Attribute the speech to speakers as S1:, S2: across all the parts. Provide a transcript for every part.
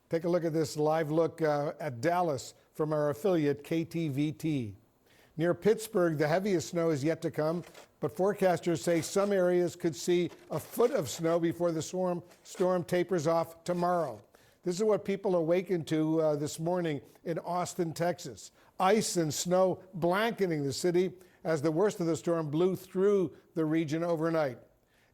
S1: Take a look at this live look at Dallas from our affiliate KTVT. Near Pittsburgh, the heaviest snow is yet to come, but forecasters say some areas could see a foot of snow before the storm tapers off tomorrow. This is what people awakened to this morning in Austin, Texas. Ice and snow blanketing the city as the worst of the storm blew through the region overnight.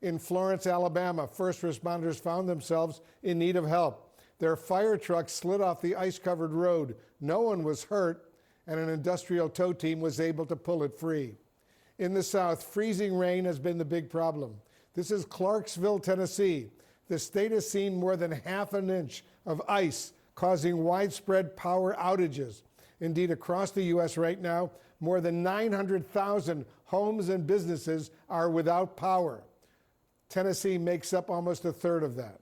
S1: In Florence, Alabama, first responders found themselves in need of help. Their fire truck slid off the ice-covered road. No one was hurt, and an industrial tow team was able to pull it free. In the south, freezing rain has been the big problem. This is Clarksville, Tennessee. The state has seen more than half an inch of ice, causing widespread power outages. Indeed, across the U.S. right now, more than 900,000 homes and businesses are without power. Tennessee makes up almost a third of that.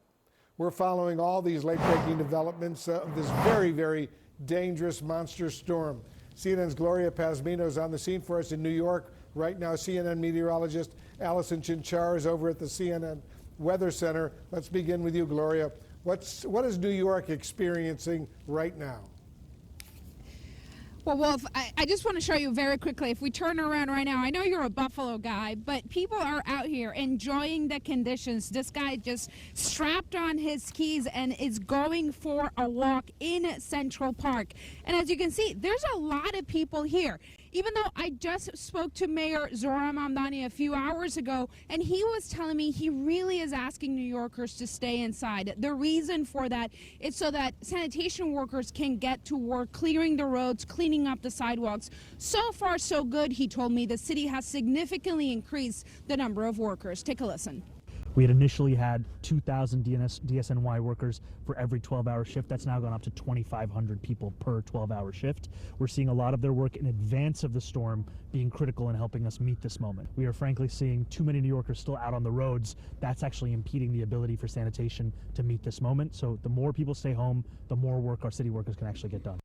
S1: We're following all these late-breaking developments of this very, very dangerous monster storm. CNN's Gloria Pazmino is on the scene for us in New York right now. CNN meteorologist Allison Chinchar is over at the CNN Weather Center. Let's begin with you, Gloria. What is New York experiencing right now?
S2: Well, Wolf, I just want to show you very quickly. If we turn around right now, I know you're a Buffalo guy, but people are out here enjoying the conditions. This guy just strapped on his skis and is going for a walk in Central Park. And as you can see, there's a lot of people here. Even though I just spoke to Mayor Zohran Mamdani a few hours ago, and he was telling me he really is asking New Yorkers to stay inside. The reason for that is so that sanitation workers can get to work clearing the roads, cleaning up the sidewalks. So far, so good, he told me. The city has significantly increased the number of workers. Take a listen.
S3: We had initially had 2,000 DSNY workers for every 12-hour shift. That's now gone up to 2,500 people per 12-hour shift. We're seeing a lot of their work in advance of the storm being critical in helping us meet this moment. We are frankly seeing too many New Yorkers still out on the roads. That's actually impeding the ability for sanitation to meet this moment. So the more people stay home, the more work our city workers can actually get done.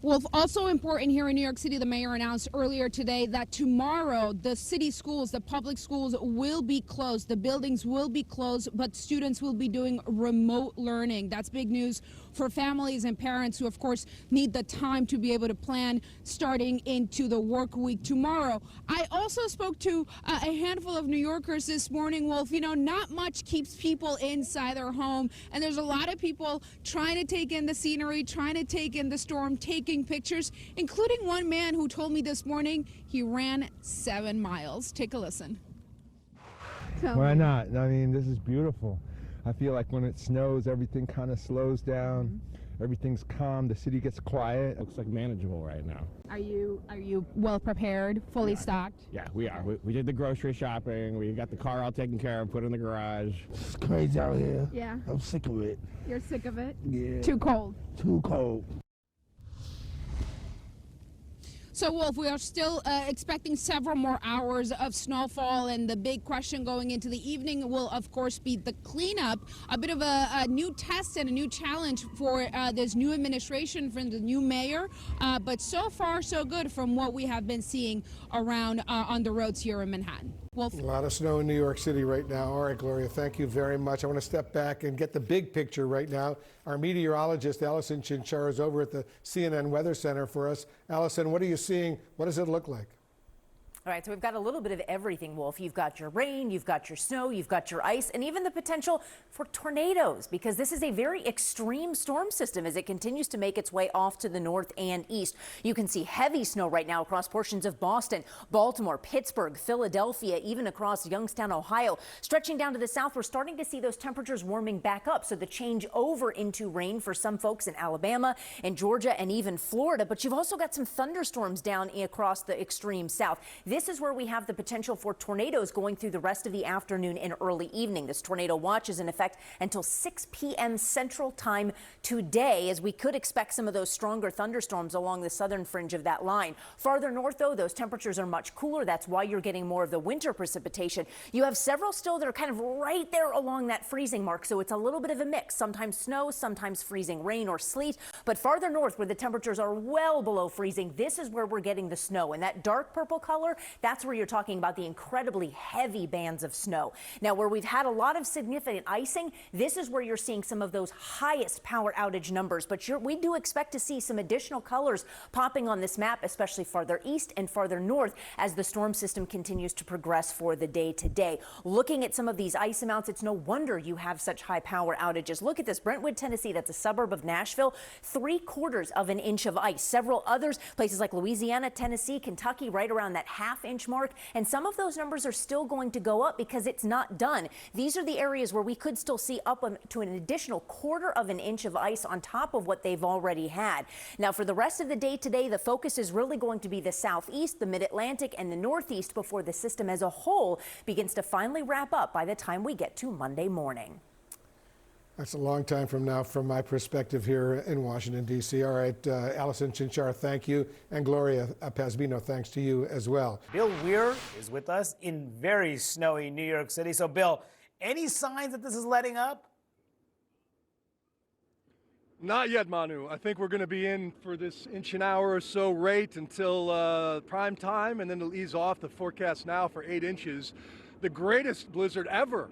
S2: Well, also important here in New York City, the mayor announced earlier today that tomorrow the city schools, the public schools will be closed. The buildings will be closed, but students will be doing remote learning. That's big news for families and parents who, of course, need the time to be able to plan starting into the work week tomorrow. I also spoke to a handful of New Yorkers this morning, Wolf. You know, not much keeps people inside their home, and there's a lot of people trying to take in the scenery, trying to take in the storm, taking pictures, including one man who told me this morning he ran 7 miles. Take a listen.
S4: Why not? I mean, this is beautiful. I feel like when it snows, everything kind of slows down. Everything's calm. The city gets quiet.
S5: Looks like manageable right now.
S2: Are you well prepared, fully stocked?
S5: Yeah, we are. We did the grocery shopping. We got the car all taken care of, put in the garage.
S4: It's crazy out here.
S2: Yeah.
S4: I'm sick of it.
S2: You're sick of it?
S4: Yeah.
S2: Too cold?
S4: Too cold.
S2: So, Wolf, we are still expecting several more hours of snowfall, and the big question going into the evening will, of course, be the cleanup. A bit of a new test and a new challenge for this new administration from the new mayor. But so far, so good from what we have been seeing around on the roads here in Manhattan. Wolf.
S1: A lot of snow in New York City right now. All right, Gloria, thank you very much. I want to step back and get the big picture right now. Our meteorologist, Allison Chinchar, is over at the CNN Weather Center for us. Allison, what are you seeing? What does it look like?
S6: All right, so we've got a little bit of everything, Wolf. You've got your rain, you've got your snow, you've got your ice, and even the potential for tornadoes, because this is a very extreme storm system as it continues to make its way off to the north and east. You can see heavy snow right now across portions of Boston, Baltimore, Pittsburgh, Philadelphia, even across Youngstown, Ohio. Stretching down to the south, we're starting to see those temperatures warming back up, so the change over into rain for some folks in Alabama and Georgia and even Florida. But you've also got some thunderstorms down across the extreme south. This is where we have the potential for tornadoes going through the rest of the afternoon and early evening. This tornado watch is in effect until 6 p.m. Central Time today, as we could expect some of those stronger thunderstorms along the southern fringe of that line. Farther north, though, those temperatures are much cooler. That's why you're getting more of the winter precipitation. You have several still that are kind of right there along that freezing mark, so it's a little bit of a mix. Sometimes snow, sometimes freezing rain or sleet. But farther north, where the temperatures are well below freezing, this is where we're getting the snow. And that dark purple color, that's where you're talking about the incredibly heavy bands of snow. Now, where we've had a lot of significant icing, this is where you're seeing some of those highest power outage numbers. But we do expect to see some additional colors popping on this map, especially farther east and farther north as the storm system continues to progress for the day today. Looking at some of these ice amounts, it's no wonder you have such high power outages. Look at this, Brentwood, Tennessee, that's a suburb of Nashville, 3/4 of an inch of ice. Several others, places like Louisiana, Tennessee, Kentucky, right around that half-inch mark. And some of those numbers are still going to go up because it's not done. These are the areas where we could still see up to an additional 1/4 of an inch of ice on top of what they've already had. Now, for the rest of the day today, the focus is really going to be the southeast, the mid-Atlantic, and the northeast before the system as a whole begins to finally wrap up by the time we get to Monday morning.
S1: That's a long time from now from my perspective here in Washington, D.C. All right, Allison Chinchar, thank you. And Gloria Pazbino, thanks to you as well.
S7: Bill Weir is with us in very snowy New York City. So, Bill, any signs that this is letting up?
S4: Not yet, Manu. I think we're going to be in for this inch an hour or so rate until prime time, and then it'll ease off. The forecast now for 8 inches. The greatest blizzard ever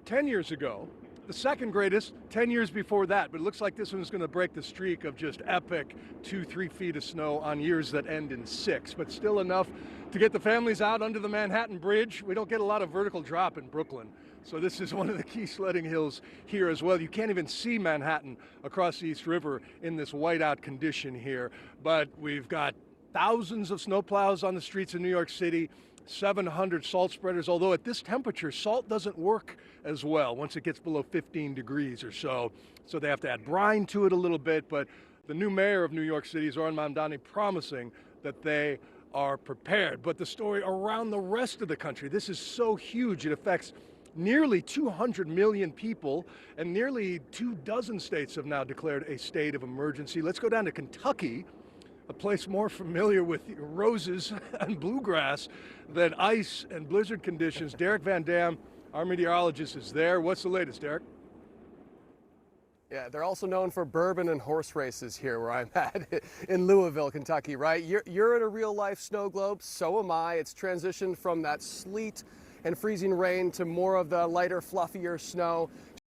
S4: 10 years ago. The second greatest 10 years before that, but it looks like this one's going to break the streak of just epic 2-3 feet of snow on years that end in 6, but still enough to get the families out under the Manhattan Bridge. We don't get a lot of vertical drop in Brooklyn, so this is one of the key sledding hills here as well. You can't even see Manhattan across the East River in this whiteout condition here, but we've got thousands of snowplows on the streets of New York City, 700 salt spreaders, although at this temperature, salt doesn't work as well once it gets below 15 degrees or so. So they have to add brine to it a little bit, but the new mayor of New York City, Zohran Mamdani, promising that they are prepared. But the story around the rest of the country, this is so huge, it affects nearly 200 million people, and nearly 24 states have now declared a state of emergency. Let's go down to Kentucky, a place more familiar with roses and bluegrass than ice and blizzard conditions. Derek Van Dam, our meteorologist, is there. What's the latest, Derek?
S8: Yeah, they're also known for bourbon and horse races here where I'm at in Louisville, Kentucky, right? You're in a real-life snow globe, so am I. It's transitioned from that sleet and freezing rain to more of the lighter, fluffier snow.